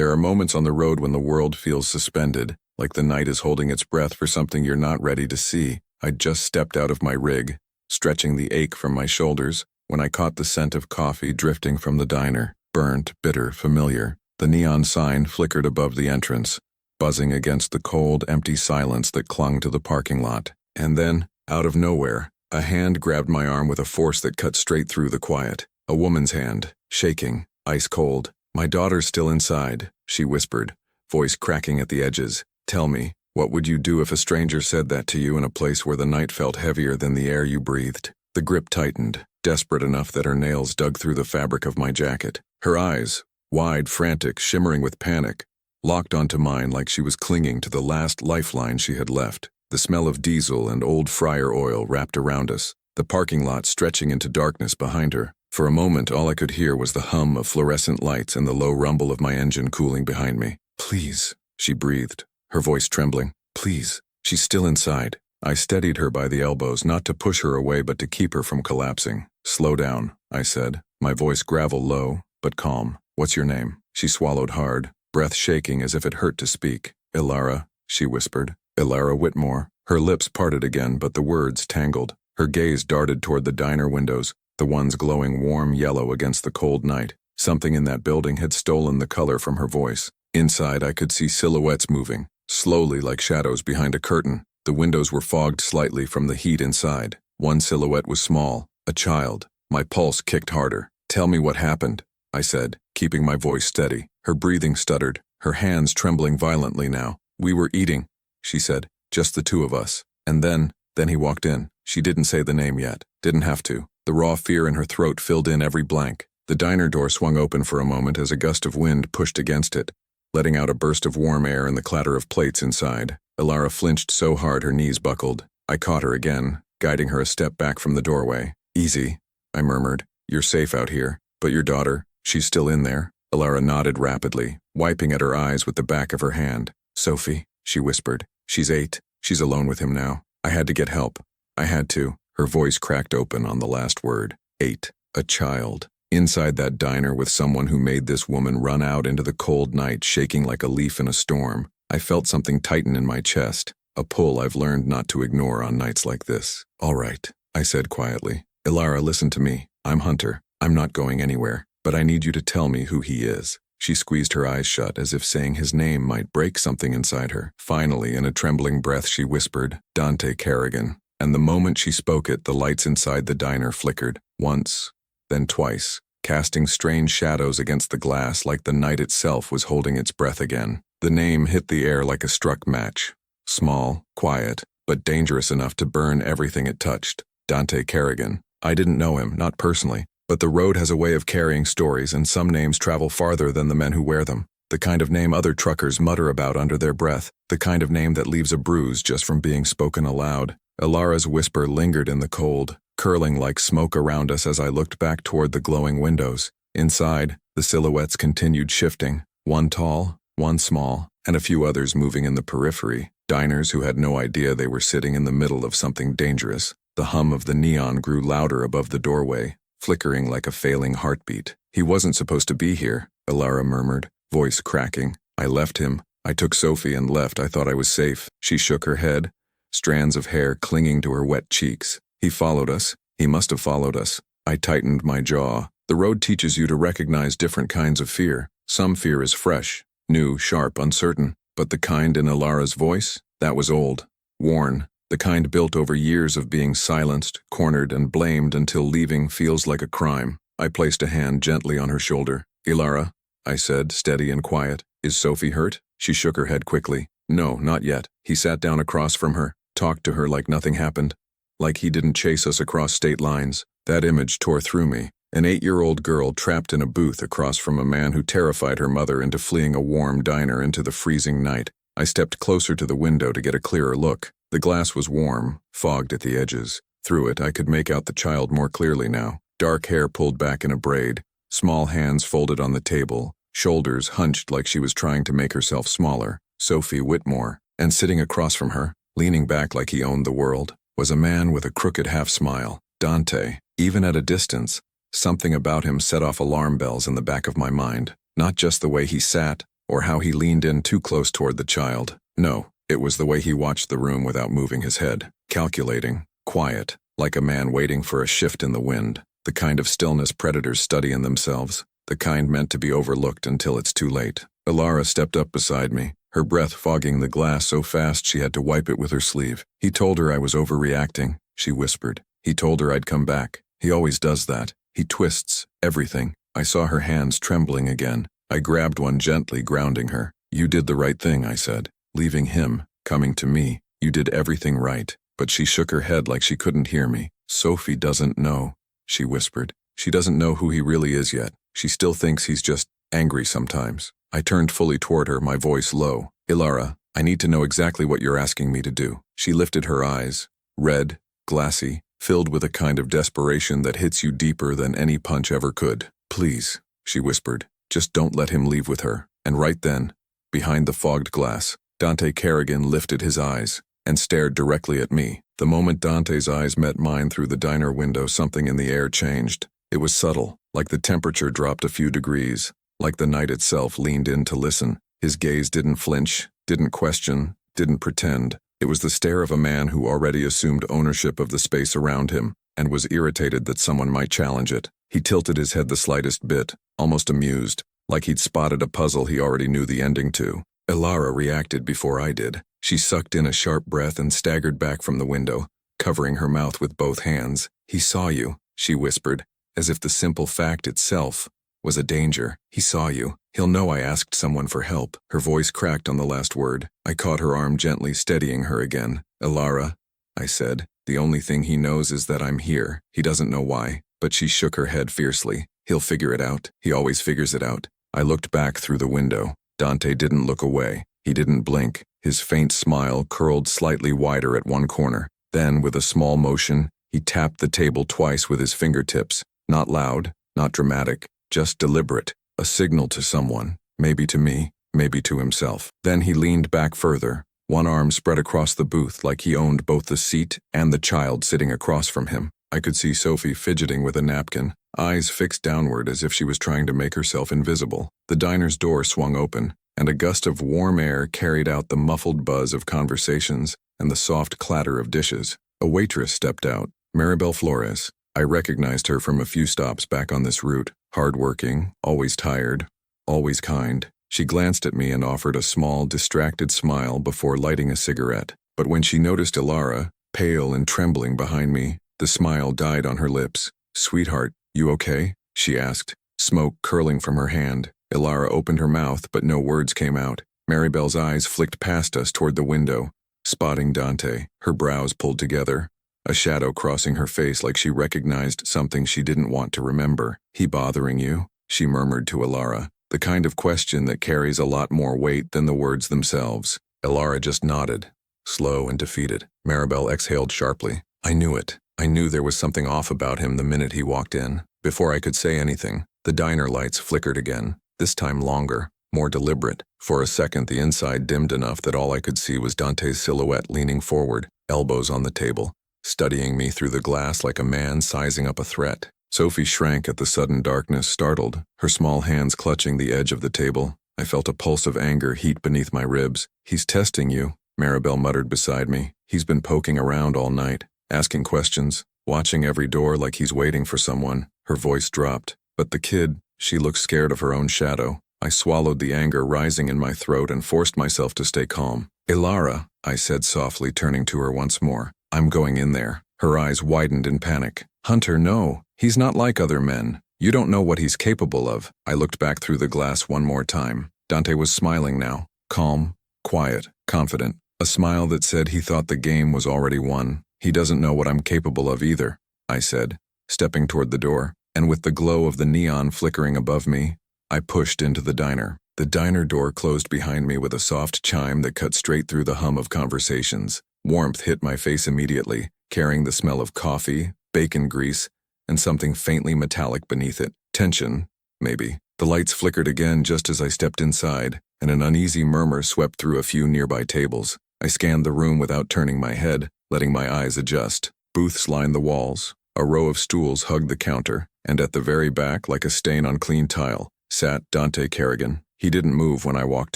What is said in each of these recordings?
There are moments on the road when the world feels suspended, like the night is holding its breath for something you're not ready to see. I'd just stepped out of my rig, stretching the ache from my shoulders, when I caught the scent of coffee drifting from the diner. Burnt, bitter, familiar. The neon sign flickered above the entrance, buzzing against the cold, empty silence that clung to the parking lot. And then, out of nowhere, a hand grabbed my arm with a force that cut straight through the quiet. A woman's hand, shaking, ice cold. "My daughter's still inside," she whispered, voice cracking at the edges. "Tell me, what would you do if a stranger said that to you in a place where the night felt heavier than the air you breathed?" The grip tightened, desperate enough that her nails dug through the fabric of my jacket. Her eyes, wide, frantic, shimmering with panic, locked onto mine like she was clinging to the last lifeline she had left. The smell of diesel and old fryer oil wrapped around us, the parking lot stretching into darkness behind her. For a moment, all I could hear was the hum of fluorescent lights and the low rumble of my engine cooling behind me. "Please," she breathed, her voice trembling. "Please, she's still inside." I steadied her by the elbows, not to push her away but to keep her from collapsing. "Slow down," I said, my voice gravel low, but calm. "What's your name?" She swallowed hard, breath shaking as if it hurt to speak. "Ilara," she whispered. "Ilara Whitmore." Her lips parted again, but the words tangled. Her gaze darted toward the diner windows, the ones glowing warm yellow against the cold night. Something in that building had stolen the color from her voice. Inside, I could see silhouettes moving, slowly like shadows behind a curtain. The windows were fogged slightly from the heat inside. One silhouette was small, a child. My pulse kicked harder. "Tell me what happened," I said, keeping my voice steady. Her breathing stuttered, her hands trembling violently now. "We were eating," she said, "just the two of us. And then he walked in." She didn't say the name yet, didn't have to. The raw fear in her throat filled in every blank. The diner door swung open for a moment as a gust of wind pushed against it, letting out a burst of warm air and the clatter of plates inside. Ilara flinched so hard her knees buckled. I caught her again, guiding her a step back from the doorway. "Easy," I murmured. "You're safe out here. But your daughter, she's still in there?" Ilara nodded rapidly, wiping at her eyes with the back of her hand. "Sophie," she whispered. "She's 8. She's alone with him now. I had to get help. I had to." Her voice cracked open on the last word. 8. A child. Inside that diner with someone who made this woman run out into the cold night shaking like a leaf in a storm. I felt something tighten in my chest, a pull I've learned not to ignore on nights like this. "All right," I said quietly. "Ilara, listen to me. I'm Hunter. I'm not going anywhere, but I need you to tell me who he is." She squeezed her eyes shut as if saying his name might break something inside her. Finally, in a trembling breath, she whispered, "Dante Kerrigan." And the moment she spoke it, the lights inside the diner flickered, once, then twice, casting strange shadows against the glass like the night itself was holding its breath again. The name hit the air like a struck match. Small, quiet, but dangerous enough to burn everything it touched. Dante Kerrigan. I didn't know him, not personally, but the road has a way of carrying stories, and some names travel farther than the men who wear them. The kind of name other truckers mutter about under their breath, the kind of name that leaves a bruise just from being spoken aloud. Ilara's whisper lingered in the cold, curling like smoke around us as I looked back toward the glowing windows. Inside, the silhouettes continued shifting, one tall, one small, and a few others moving in the periphery, diners who had no idea they were sitting in the middle of something dangerous. The hum of the neon grew louder above the doorway, flickering like a failing heartbeat. "He wasn't supposed to be here," Ilara murmured, voice cracking. "I left him. I took Sophie and left. I thought I was safe." She shook her head, strands of hair clinging to her wet cheeks. "He followed us. He must have followed us." I tightened my jaw. The road teaches you to recognize different kinds of fear. Some fear is fresh, new, sharp, uncertain. But the kind in Ilara's voice? That was old, worn. The kind built over years of being silenced, cornered, and blamed until leaving feels like a crime. I placed a hand gently on her shoulder. "Ilara," I said, steady and quiet. "Is Sophie hurt?" She shook her head quickly. "No, not yet." He sat down across from her, talked to her like nothing happened, like he didn't chase us across state lines. That image tore through me. An 8-year-old girl trapped in a booth across from a man who terrified her mother into fleeing a warm diner into the freezing night. I stepped closer to the window to get a clearer look. The glass was warm, fogged at the edges. Through it, I could make out the child more clearly now. Dark hair pulled back in a braid, small hands folded on the table, shoulders hunched like she was trying to make herself smaller. Sophie Whitmore. And sitting across from her, leaning back like he owned the world, was a man with a crooked half-smile. Dante. Even at a distance, something about him set off alarm bells in the back of my mind. Not just the way he sat, or how he leaned in too close toward the child. No, it was the way he watched the room without moving his head, calculating, quiet, like a man waiting for a shift in the wind, the kind of stillness predators study in themselves, the kind meant to be overlooked until it's too late. Ilara stepped up beside me, her breath fogging the glass so fast she had to wipe it with her sleeve. He told her I was overreacting, she whispered. He told her I'd come back. He always does that. He twists everything. I saw her hands trembling again. I grabbed one gently, grounding her. You did the right thing, I said. Leaving him, coming to me. You did everything right. But she shook her head like she couldn't hear me. Sophie doesn't know, she whispered. She doesn't know who he really is yet. She still thinks he's just angry sometimes. I turned fully toward her, my voice low. Ilara, I need to know exactly what you're asking me to do. She lifted her eyes, red, glassy, filled with a kind of desperation that hits you deeper than any punch ever could. Please, she whispered, just don't let him leave with her. And right then, behind the fogged glass, Dante Kerrigan lifted his eyes and stared directly at me. The moment Dante's eyes met mine through the diner window, something in the air changed. It was subtle, like the temperature dropped a few degrees, like the night itself leaned in to listen. His gaze didn't flinch, didn't question, didn't pretend. It was the stare of a man who already assumed ownership of the space around him and was irritated that someone might challenge it. He tilted his head the slightest bit, almost amused, like he'd spotted a puzzle he already knew the ending to. Ilara reacted before I did. She sucked in a sharp breath and staggered back from the window, covering her mouth with both hands. He saw you, she whispered, as if the simple fact itself was a danger. He saw you. He'll know I asked someone for help. Her voice cracked on the last word. I caught her arm gently, steadying her again. Ilara, I said, the only thing he knows is that I'm here. He doesn't know why, but she shook her head fiercely. He'll figure it out. He always figures it out. I looked back through the window. Dante didn't look away. He didn't blink. His faint smile curled slightly wider at one corner. Then, with a small motion, he tapped the table twice with his fingertips. Not loud, not dramatic, just deliberate. A signal to someone, maybe to me, maybe to himself. Then he leaned back further, one arm spread across the booth like he owned both the seat and the child sitting across from him. I could see Sophie fidgeting with a napkin, eyes fixed downward as if she was trying to make herself invisible. The diner's door swung open, and a gust of warm air carried out the muffled buzz of conversations and the soft clatter of dishes. A waitress stepped out, Maribel Flores. I recognized her from a few stops back on this route. Hard-working, always tired, always kind. She glanced at me and offered a small, distracted smile before lighting a cigarette. But when she noticed Ilara, pale and trembling behind me, the smile died on her lips. Sweetheart, you okay? She asked, smoke curling from her hand. Ilara opened her mouth, but no words came out. Maribel's eyes flicked past us toward the window, spotting Dante, her brows pulled together, a shadow crossing her face like she recognized something she didn't want to remember. He bothering you? She murmured to Ilara, the kind of question that carries a lot more weight than the words themselves. Ilara just nodded, slow and defeated. Maribel exhaled sharply. I knew it. I knew there was something off about him the minute he walked in. Before I could say anything, the diner lights flickered again, this time longer, more deliberate. For a second, the inside dimmed enough that all I could see was Dante's silhouette leaning forward, elbows on the table, studying me through the glass like a man sizing up a threat. Sophie shrank at the sudden darkness, startled, her small hands clutching the edge of the table. I felt a pulse of anger heat beneath my ribs. He's testing you, Maribel muttered beside me. He's been poking around all night, asking questions, watching every door like he's waiting for someone. Her voice dropped. But the kid, she looked scared of her own shadow. I swallowed the anger rising in my throat and forced myself to stay calm. Ilara, I said softly, turning to her once more. I'm going in there. Her eyes widened in panic. Hunter, no. He's not like other men. You don't know what he's capable of. I looked back through the glass one more time. Dante was smiling now. Calm, quiet, confident. A smile that said he thought the game was already won. He doesn't know what I'm capable of either, I said, stepping toward the door. And with the glow of the neon flickering above me, I pushed into the diner. The diner door closed behind me with a soft chime that cut straight through the hum of conversations. Warmth hit my face immediately, carrying the smell of coffee, bacon grease, and something faintly metallic beneath it. Tension, maybe. The lights flickered again just as I stepped inside, and an uneasy murmur swept through a few nearby tables. I scanned the room without turning my head, letting my eyes adjust. Booths lined the walls. A row of stools hugged the counter, and at the very back, like a stain on clean tile, sat Dante Kerrigan. He didn't move when I walked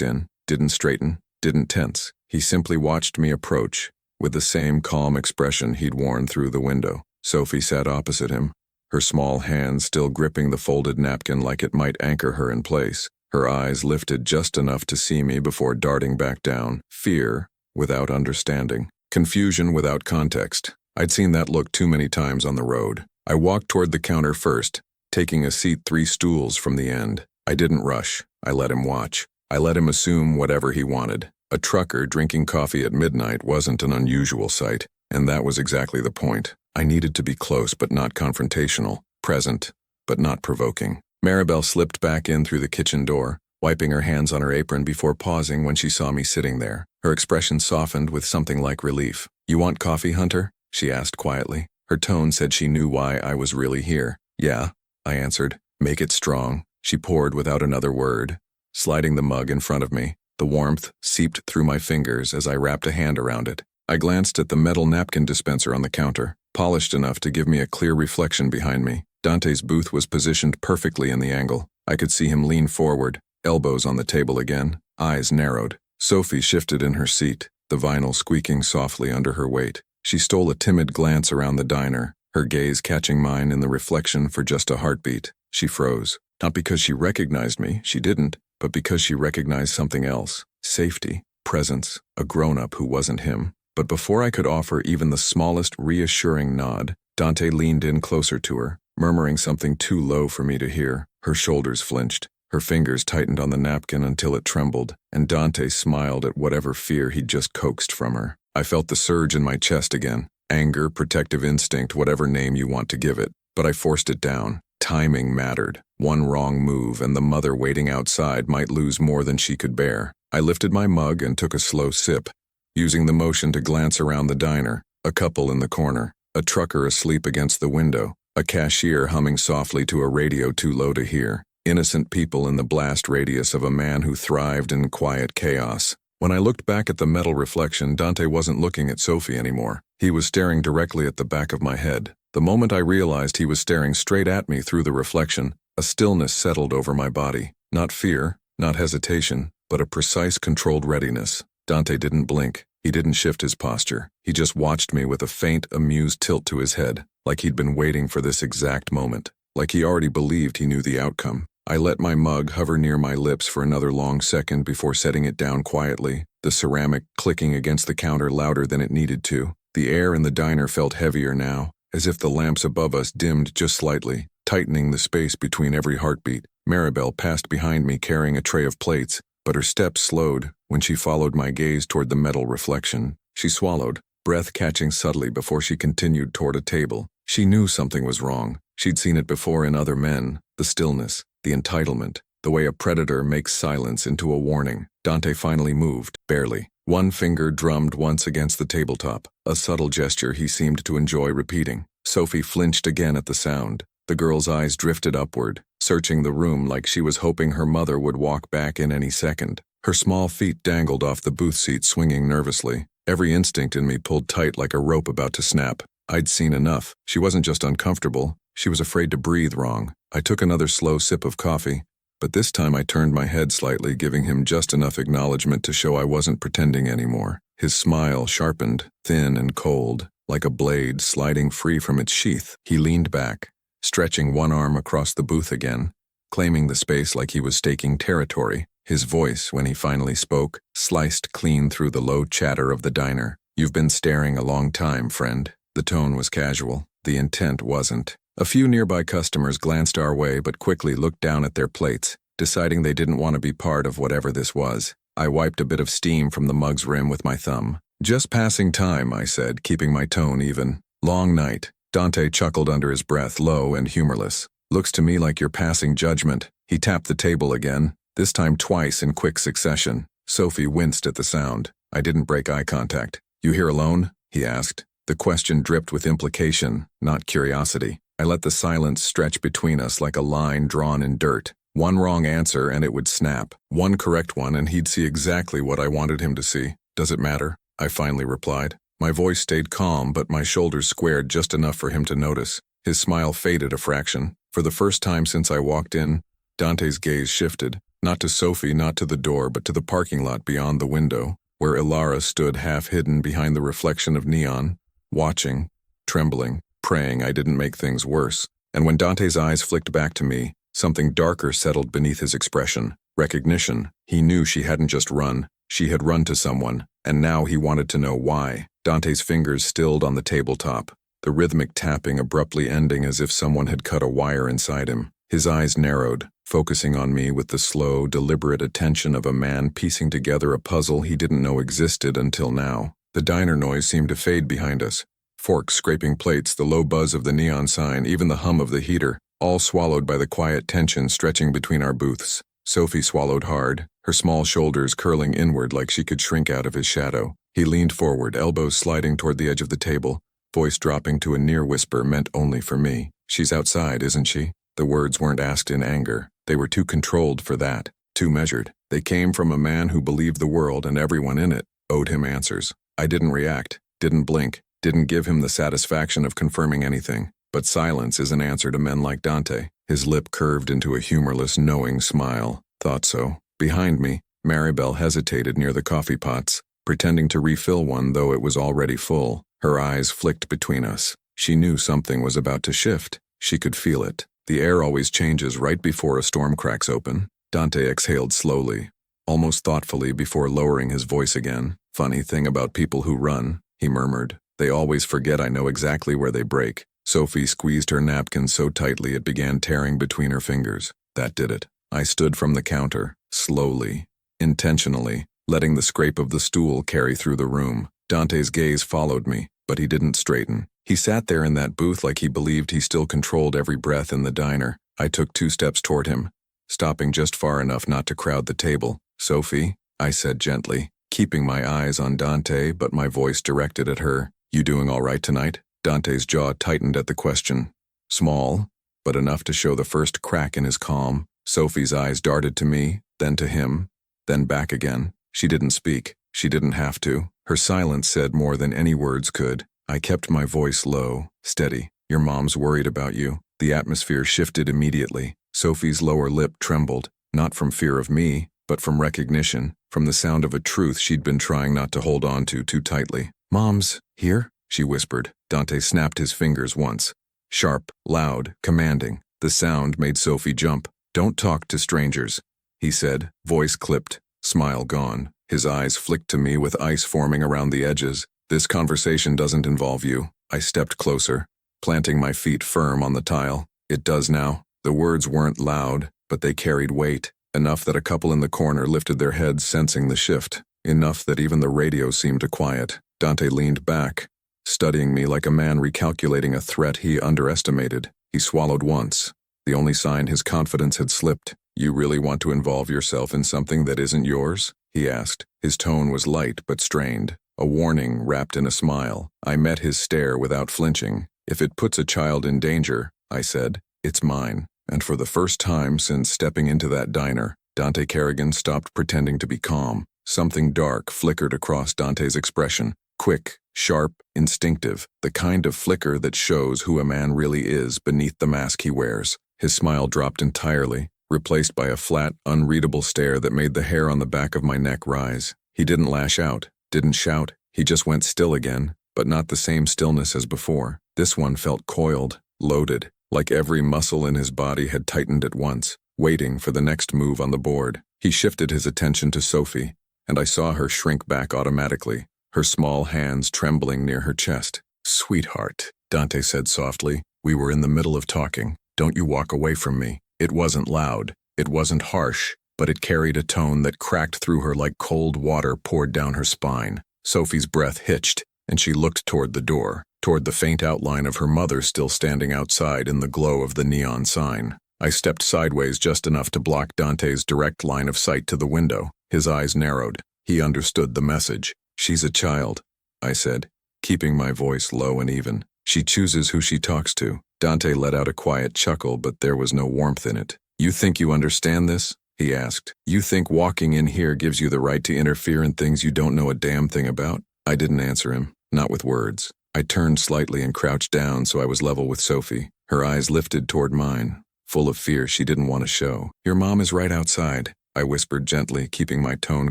in, didn't straighten, didn't tense. He simply watched me approach, with the same calm expression he'd worn through the window. Sophie sat opposite him, her small hand still gripping the folded napkin like it might anchor her in place. Her eyes lifted just enough to see me before darting back down. Fear without understanding. Confusion without context. I'd seen that look too many times on the road. I walked toward the counter first, taking a seat 3 stools from the end. I didn't rush. I let him watch. I let him assume whatever he wanted. A trucker drinking coffee at midnight wasn't an unusual sight, and that was exactly the point. I needed to be close but not confrontational, present but not provoking. Maribel slipped back in through the kitchen door, wiping her hands on her apron before pausing when she saw me sitting there. Her expression softened with something like relief. "You want coffee, Hunter?" she asked quietly. Her tone said she knew why I was really here. "Yeah," I answered. "Make it strong." She poured without another word, sliding the mug in front of me. The warmth seeped through my fingers as I wrapped a hand around it. I glanced at the metal napkin dispenser on the counter, polished enough to give me a clear reflection behind me. Dante's booth was positioned perfectly in the angle. I could see him lean forward, elbows on the table again, eyes narrowed. Sophie shifted in her seat, the vinyl squeaking softly under her weight. She stole a timid glance around the diner, her gaze catching mine in the reflection for just a heartbeat. She froze. Not because she recognized me, she didn't, but because she recognized something else. Safety, presence, a grown-up who wasn't him. But before I could offer even the smallest reassuring nod, Dante leaned in closer to her, murmuring something too low for me to hear. Her shoulders flinched. Her fingers tightened on the napkin until it trembled, and Dante smiled at whatever fear he'd just coaxed from her. I felt the surge in my chest again. Anger, protective instinct, whatever name you want to give it. But I forced it down. Timing mattered. One wrong move and the mother waiting outside might lose more than she could bear. I lifted my mug and took a slow sip, using the motion to glance around the diner. A couple in the corner, a trucker asleep against the window, a cashier humming softly to a radio too low to hear. Innocent people in the blast radius of a man who thrived in quiet chaos. When I looked back at the metal reflection, Dante wasn't looking at Sophie anymore. He was staring directly at the back of my head. The moment I realized he was staring straight at me through the reflection, a stillness settled over my body. Not fear, not hesitation, but a precise, controlled readiness. Dante didn't blink. He didn't shift his posture. He just watched me with a faint, amused tilt to his head, like he'd been waiting for this exact moment, like he already believed he knew the outcome. I let my mug hover near my lips for another long second before setting it down quietly, the ceramic clicking against the counter louder than it needed to. The air in the diner felt heavier now, as if the lamps above us dimmed just slightly, tightening the space between every heartbeat. Maribel passed behind me carrying a tray of plates, but her steps slowed when she followed my gaze toward the metal reflection. She swallowed, breath catching subtly before she continued toward a table. She knew something was wrong. She'd seen it before in other men, the stillness, the entitlement, the way a predator makes silence into a warning. Dante finally moved, barely. One finger drummed once against the tabletop, a subtle gesture he seemed to enjoy repeating. Sophie flinched again at the sound. The girl's eyes drifted upward, searching the room like she was hoping her mother would walk back in any second. Her small feet dangled off the booth seat, swinging nervously. Every instinct in me pulled tight like a rope about to snap. I'd seen enough. She wasn't just uncomfortable, she was afraid to breathe wrong. I took another slow sip of coffee, but this time I turned my head slightly, giving him just enough acknowledgement to show I wasn't pretending anymore. His smile sharpened, thin and cold, like a blade sliding free from its sheath. He leaned back, stretching one arm across the booth again, claiming the space like he was staking territory. His voice, when he finally spoke, sliced clean through the low chatter of the diner. "You've been staring a long time, friend." The tone was casual. The intent wasn't. A few nearby customers glanced our way but quickly looked down at their plates, deciding they didn't want to be part of whatever this was. I wiped a bit of steam from the mug's rim with my thumb. "Just passing time," I said, keeping my tone even. "Long night." Dante chuckled under his breath, low and humorless. "Looks to me like you're passing judgment." He tapped the table again, this time twice in quick succession. Sophie winced at the sound. I didn't break eye contact. "You here alone?" he asked. The question dripped with implication, not curiosity. I let the silence stretch between us like a line drawn in dirt. One wrong answer and it would snap. One correct one and he'd see exactly what I wanted him to see. "Does it matter?" I finally replied. My voice stayed calm, but my shoulders squared just enough for him to notice. His smile faded a fraction. For the first time since I walked in, Dante's gaze shifted, Not to Sophie, not to the door, but to the parking lot beyond the window, where Ilara stood half hidden behind the reflection of neon, watching, trembling, praying I didn't make things worse. And when Dante's eyes flicked back to me, something darker settled beneath his expression. Recognition. He knew she hadn't just run. She had run to someone, and now he wanted to know why. Dante's fingers stilled on the tabletop, the rhythmic tapping abruptly ending as if someone had cut a wire inside him. His eyes narrowed, focusing on me with the slow, deliberate attention of a man piecing together a puzzle he didn't know existed until now. The diner noise seemed to fade behind us. Forks scraping plates, the low buzz of the neon sign, even the hum of the heater, all swallowed by the quiet tension stretching between our booths. Sophie swallowed hard, her small shoulders curling inward like she could shrink out of his shadow. He leaned forward, elbows sliding toward the edge of the table, voice dropping to a near whisper meant only for me. She's outside, isn't she? The words weren't asked in anger. They were too controlled for that, too measured. They came from a man who believed the world and everyone in it owed him answers. I didn't react, didn't blink, didn't give him the satisfaction of confirming anything. But silence is an answer to men like Dante. His lip curved into a humorless, knowing smile. Thought so. Behind me, Maribel hesitated near the coffee pots, pretending to refill one though it was already full. Her eyes flicked between us. She knew something was about to shift. She could feel it. The air always changes right before a storm cracks open. Dante exhaled slowly, almost thoughtfully before lowering his voice again. Funny thing about people who run, he murmured. They always forget I know exactly where they break. Sophie squeezed her napkin so tightly it began tearing between her fingers. That did it. I stood from the counter, slowly, intentionally, letting the scrape of the stool carry through the room. Dante's gaze followed me, but he didn't straighten. He sat there in that booth like he believed he still controlled every breath in the diner. I took 2 steps toward him, stopping just far enough not to crowd the table. Sophie, I said gently, keeping my eyes on Dante but my voice directed at her. You doing all right tonight? Dante's jaw tightened at the question. Small, but enough to show the first crack in his calm. Sophie's eyes darted to me, then to him, then back again. She didn't speak. She didn't have to. Her silence said more than any words could. I kept my voice low, steady. Your mom's worried about you. The atmosphere shifted immediately. Sophie's lower lip trembled, not from fear of me, but from recognition, from the sound of a truth she'd been trying not to hold on to too tightly. Mom's here? She whispered. Dante snapped his fingers once. Sharp, loud, commanding. The sound made Sophie jump. Don't talk to strangers, he said, voice clipped, smile gone. His eyes flicked to me with ice forming around the edges. This conversation doesn't involve you. I stepped closer, planting my feet firm on the tile. It does now. The words weren't loud, but they carried weight, enough that a couple in the corner lifted their heads sensing the shift, enough that even the radio seemed to quiet. Dante leaned back, studying me like a man recalculating a threat he underestimated. He swallowed once, the only sign his confidence had slipped. You really want to involve yourself in something that isn't yours? He asked. His tone was light but strained, a warning wrapped in a smile. I met his stare without flinching. If it puts a child in danger, I said, it's mine. And for the first time since stepping into that diner, Dante Kerrigan stopped pretending to be calm. Something dark flickered across Dante's expression. Quick, sharp, instinctive, the kind of flicker that shows who a man really is beneath the mask he wears. His smile dropped entirely, replaced by a flat, unreadable stare that made the hair on the back of my neck rise. He didn't lash out, didn't shout. He just went still again, but not the same stillness as before. This one felt coiled, loaded, like every muscle in his body had tightened at once, waiting for the next move on the board. He shifted his attention to Sophie, and I saw her shrink back automatically, her small hands trembling near her chest. Sweetheart, Dante said softly, we were in the middle of talking. Don't you walk away from me. It wasn't loud, it wasn't harsh, but it carried a tone that cracked through her like cold water poured down her spine. Sophie's breath hitched, and she looked toward the door, toward the faint outline of her mother still standing outside in the glow of the neon sign. I stepped sideways just enough to block Dante's direct line of sight to the window. His eyes narrowed. He understood the message. She's a child, I said, keeping my voice low and even. She chooses who she talks to. Dante let out a quiet chuckle, but there was no warmth in it. You think you understand this? He asked. You think walking in here gives you the right to interfere in things you don't know a damn thing about? I didn't answer him, not with words. I turned slightly and crouched down so I was level with Sophie. Her eyes lifted toward mine, full of fear she didn't want to show. Your mom is right outside, I whispered gently, keeping my tone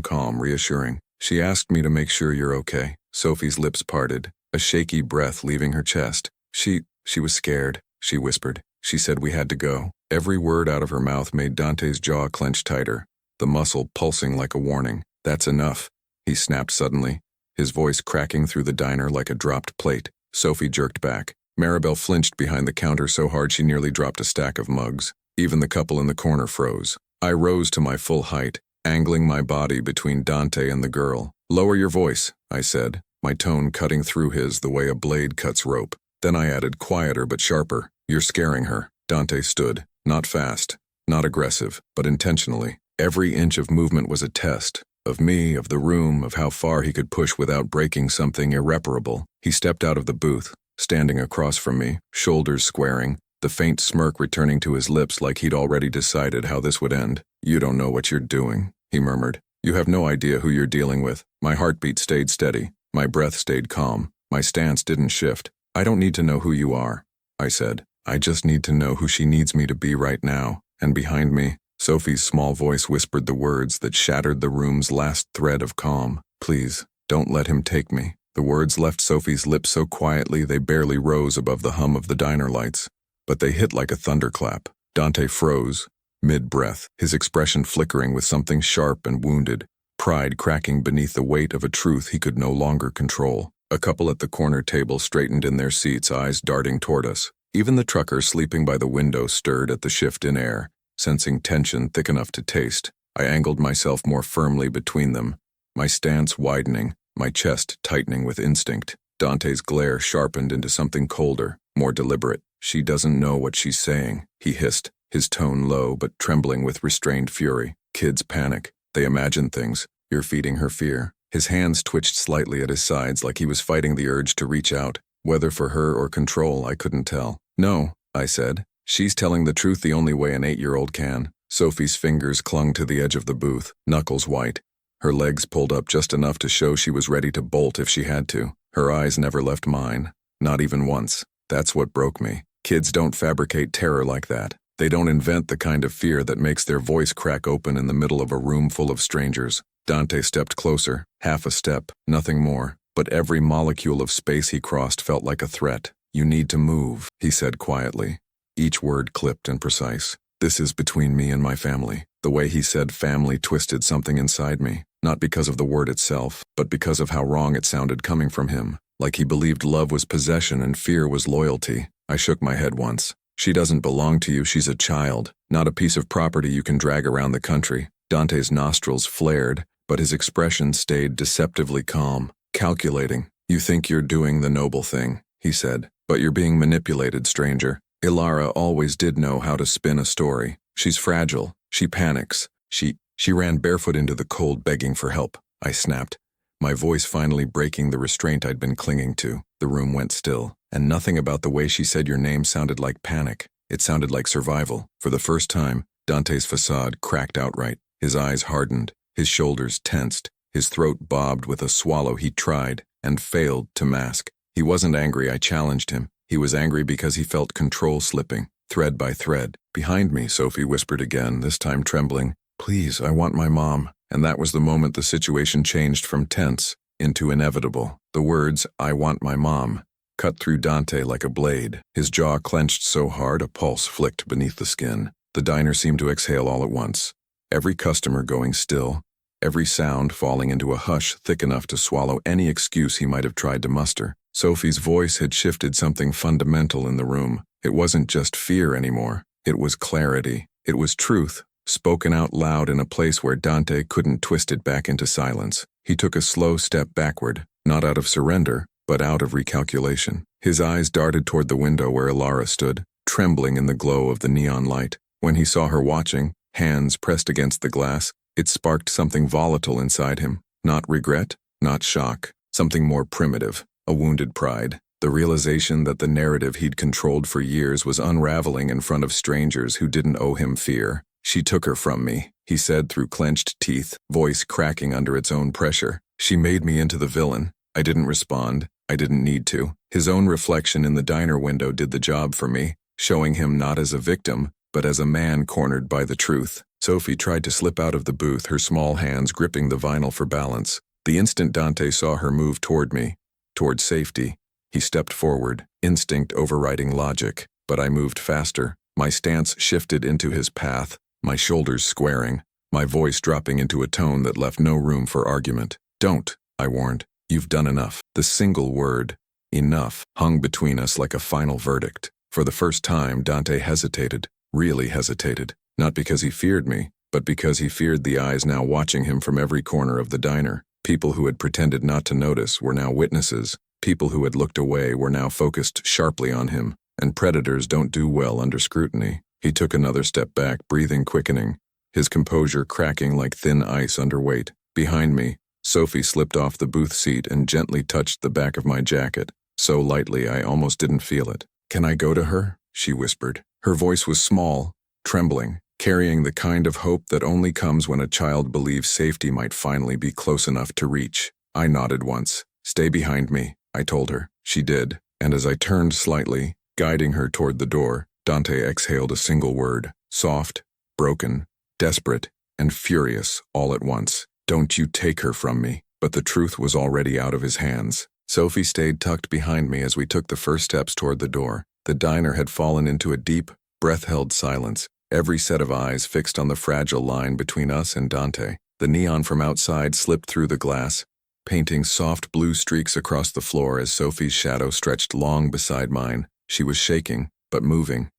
calm, reassuring. She asked me to make sure you're okay. Sophie's lips parted, a shaky breath leaving her chest. She was scared, she whispered. She said we had to go. Every word out of her mouth made Dante's jaw clench tighter, the muscle pulsing like a warning. That's enough, he snapped suddenly, his voice cracking through the diner like a dropped plate. Sophie jerked back. Maribel flinched behind the counter so hard she nearly dropped a stack of mugs. Even the couple in the corner froze. I rose to my full height, angling my body between Dante and the girl. Lower your voice, I said, my tone cutting through his the way a blade cuts rope. Then I added, quieter but sharper. You're scaring her. Dante stood, not fast, not aggressive, but intentionally. Every inch of movement was a test. Of me, of the room, of how far he could push without breaking something irreparable. He stepped out of the booth, standing across from me, shoulders squaring, the faint smirk returning to his lips like he'd already decided how this would end. You don't know what you're doing, he murmured. You have no idea who you're dealing with. My heartbeat stayed steady. My breath stayed calm. My stance didn't shift. I don't need to know who you are, I said. I just need to know who she needs me to be right now. And behind me, Sophie's small voice whispered the words that shattered the room's last thread of calm. Please, don't let him take me. The words left Sophie's lips so quietly they barely rose above the hum of the diner lights. But they hit like a thunderclap. Dante froze, mid-breath, his expression flickering with something sharp and wounded, pride cracking beneath the weight of a truth he could no longer control. A couple at the corner table straightened in their seats, eyes darting toward us. Even the trucker sleeping by the window stirred at the shift in air, sensing tension thick enough to taste. I angled myself more firmly between them, my stance widening, my chest tightening with instinct. Dante's glare sharpened into something colder, more deliberate. She doesn't know what she's saying, he hissed, his tone low but trembling with restrained fury. Kids panic. They imagine things. You're feeding her fear. His hands twitched slightly at his sides like he was fighting the urge to reach out. Whether for her or control, I couldn't tell. No, I said. She's telling the truth the only way an 8-year-old can. Sophie's fingers clung to the edge of the booth, knuckles white. Her legs pulled up just enough to show she was ready to bolt if she had to. Her eyes never left mine, not even once. That's what broke me. Kids don't fabricate terror like that. They don't invent the kind of fear that makes their voice crack open in the middle of a room full of strangers. Dante stepped closer, half a step, nothing more. But every molecule of space he crossed felt like a threat. You need to move, he said quietly, each word clipped and precise. This is between me and my family. The way he said family twisted something inside me, not because of the word itself, but because of how wrong it sounded coming from him. Like he believed love was possession and fear was loyalty. I shook my head once. She doesn't belong to you, she's a child, not a piece of property you can drag around the country. Dante's nostrils flared, but his expression stayed deceptively calm, calculating. You think you're doing the noble thing, he said, but you're being manipulated, stranger. Ilara always did know how to spin a story. She's fragile. She panics. She ran barefoot into the cold begging for help. I snapped, my voice finally breaking the restraint I'd been clinging to. The room went still, and nothing about the way she said your name sounded like panic. It sounded like survival. For the first time, Dante's facade cracked outright. His eyes hardened, his shoulders tensed, his throat bobbed with a swallow he tried and failed to mask. He wasn't angry, I challenged him. He was angry because he felt control slipping, thread by thread. Behind me, Sophie whispered again, this time trembling. Please, I want my mom. And that was the moment the situation changed from tense into inevitable. The words, I want my mom, cut through Dante like a blade. His jaw clenched so hard a pulse flicked beneath the skin. The diner seemed to exhale all at once. Every customer going still, every sound falling into a hush thick enough to swallow any excuse he might have tried to muster. Sophie's voice had shifted something fundamental in the room. It wasn't just fear anymore. It was clarity. It was truth, spoken out loud in a place where Dante couldn't twist it back into silence. He took a slow step backward, not out of surrender, but out of recalculation. His eyes darted toward the window where Ilara stood, trembling in the glow of the neon light. When he saw her watching, hands pressed against the glass, it sparked something volatile inside him. Not regret, not shock, something more primitive. A wounded pride, the realization that the narrative he'd controlled for years was unraveling in front of strangers who didn't owe him fear. She took her from me, he said through clenched teeth, voice cracking under its own pressure. She made me into the villain. I didn't respond. I didn't need to. His own reflection in the diner window did the job for me, showing him not as a victim, but as a man cornered by the truth. Sophie tried to slip out of the booth, her small hands gripping the vinyl for balance. The instant Dante saw her move toward me, toward safety, he stepped forward, instinct overriding logic. But I moved faster. My stance shifted into his path, my shoulders squaring, my voice dropping into a tone that left no room for argument. "Don't," I warned. "You've done enough." The single word, enough, hung between us like a final verdict. For the first time, Dante hesitated, really hesitated. Not because he feared me, but because he feared the eyes now watching him from every corner of the diner. People who had pretended not to notice were now witnesses. People who had looked away were now focused sharply on him. And predators don't do well under scrutiny. He took another step back, breathing quickening, his composure cracking like thin ice under weight. Behind me, Sophie slipped off the booth seat and gently touched the back of my jacket, so lightly I almost didn't feel it. "Can I go to her?" she whispered. Her voice was small, trembling, carrying the kind of hope that only comes when a child believes safety might finally be close enough to reach. I nodded once. "Stay behind me," I told her. She did, and as I turned slightly, guiding her toward the door, Dante exhaled a single word, soft, broken, desperate, and furious all at once. "Don't you take her from me." But the truth was already out of his hands. Sophie stayed tucked behind me as we took the first steps toward the door. The diner had fallen into a deep, breath-held silence, every set of eyes fixed on the fragile line between us and Dante. The neon from outside slipped through the glass, painting soft blue streaks across the floor as Sophie's shadow stretched long beside mine. She was shaking, but moving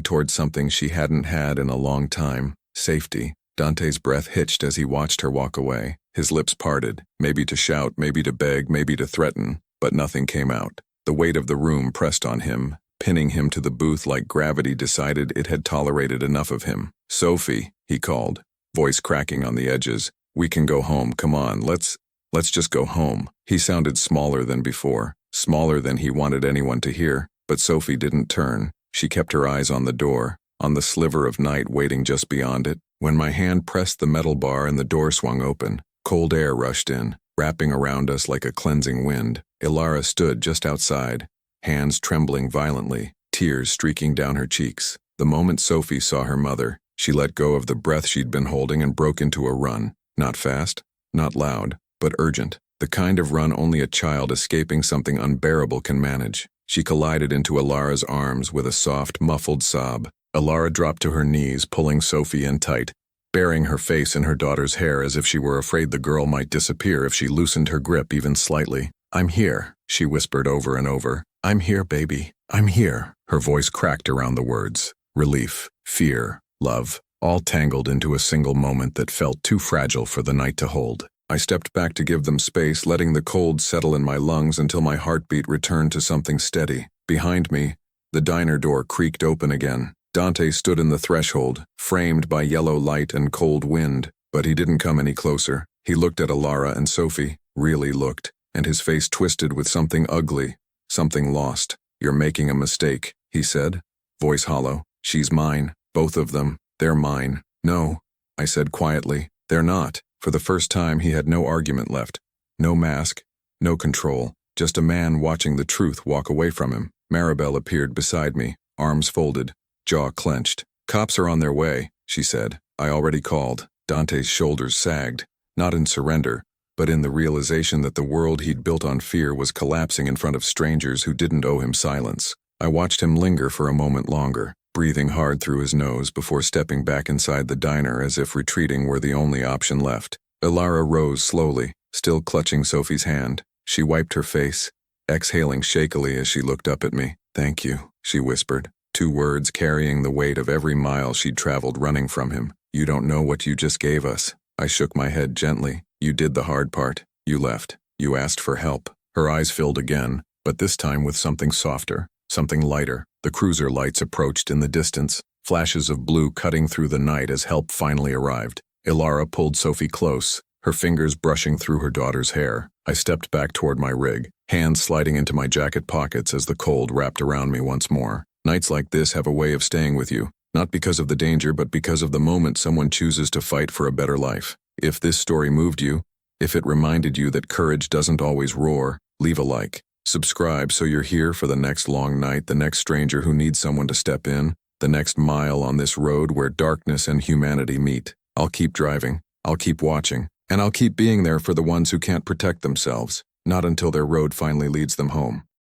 towards something she hadn't had in a long time, safety. Dante's breath hitched as he watched her walk away. His lips parted, maybe to shout, maybe to beg, maybe to threaten, but nothing came out. The weight of the room pressed on him, pinning him to the booth like gravity decided it had tolerated enough of him. "Sophie," he called, voice cracking on the edges. "We can go home, come on, let's just go home." He sounded smaller than before, smaller than he wanted anyone to hear. But Sophie didn't turn. She kept her eyes on the door, on the sliver of night waiting just beyond it. When my hand pressed the metal bar and the door swung open, cold air rushed in, wrapping around us like a cleansing wind. Ilara stood just outside, hands trembling violently, tears streaking down her cheeks. The moment Sophie saw her mother, she let go of the breath she'd been holding and broke into a run. Not fast, not loud, but urgent. The kind of run only a child escaping something unbearable can manage. She collided into Ilara's arms with a soft, muffled sob. Ilara dropped to her knees, pulling Sophie in tight, burying her face in her daughter's hair as if she were afraid the girl might disappear if she loosened her grip even slightly. "I'm here," she whispered over and over. "I'm here, baby. I'm here." Her voice cracked around the words. Relief, fear, love, all tangled into a single moment that felt too fragile for the night to hold. I stepped back to give them space, letting the cold settle in my lungs until my heartbeat returned to something steady. Behind me, the diner door creaked open again. Dante stood in the threshold, framed by yellow light and cold wind, but he didn't come any closer. He looked at Ilara and Sophie, really looked, and his face twisted with something ugly, something lost. "You're making a mistake," he said, voice hollow. "She's mine, both of them. They're mine." "No," I said quietly, "they're not." For the first time, he had no argument left. No mask, no control, just a man watching the truth walk away from him. Maribel appeared beside me, arms folded, jaw clenched. "Cops are on their way," she said. "I already called." Dante's shoulders sagged, not in surrender, but in the realization that the world he'd built on fear was collapsing in front of strangers who didn't owe him silence. I watched him linger for a moment longer, breathing hard through his nose before stepping back inside the diner as if retreating were the only option left. Ilara rose slowly, still clutching Sophie's hand. She wiped her face, exhaling shakily as she looked up at me. "Thank you," she whispered, 2 words carrying the weight of every mile she'd traveled running from him. "You don't know what you just gave us." I shook my head gently. "You did the hard part. You left. You asked for help." Her eyes filled again, but this time with something softer, something lighter. The cruiser lights approached in the distance, flashes of blue cutting through the night as help finally arrived. Ilara pulled Sophie close, her fingers brushing through her daughter's hair. I stepped back toward my rig, hands sliding into my jacket pockets as the cold wrapped around me once more. Nights like this have a way of staying with you, not because of the danger but because of the moment someone chooses to fight for a better life. If this story moved you, if it reminded you that courage doesn't always roar, leave a like. Subscribe so you're here for the next long night, the next stranger who needs someone to step in, the next mile on this road where darkness and humanity meet. I'll keep driving, I'll keep watching, and I'll keep being there for the ones who can't protect themselves, not until their road finally leads them home.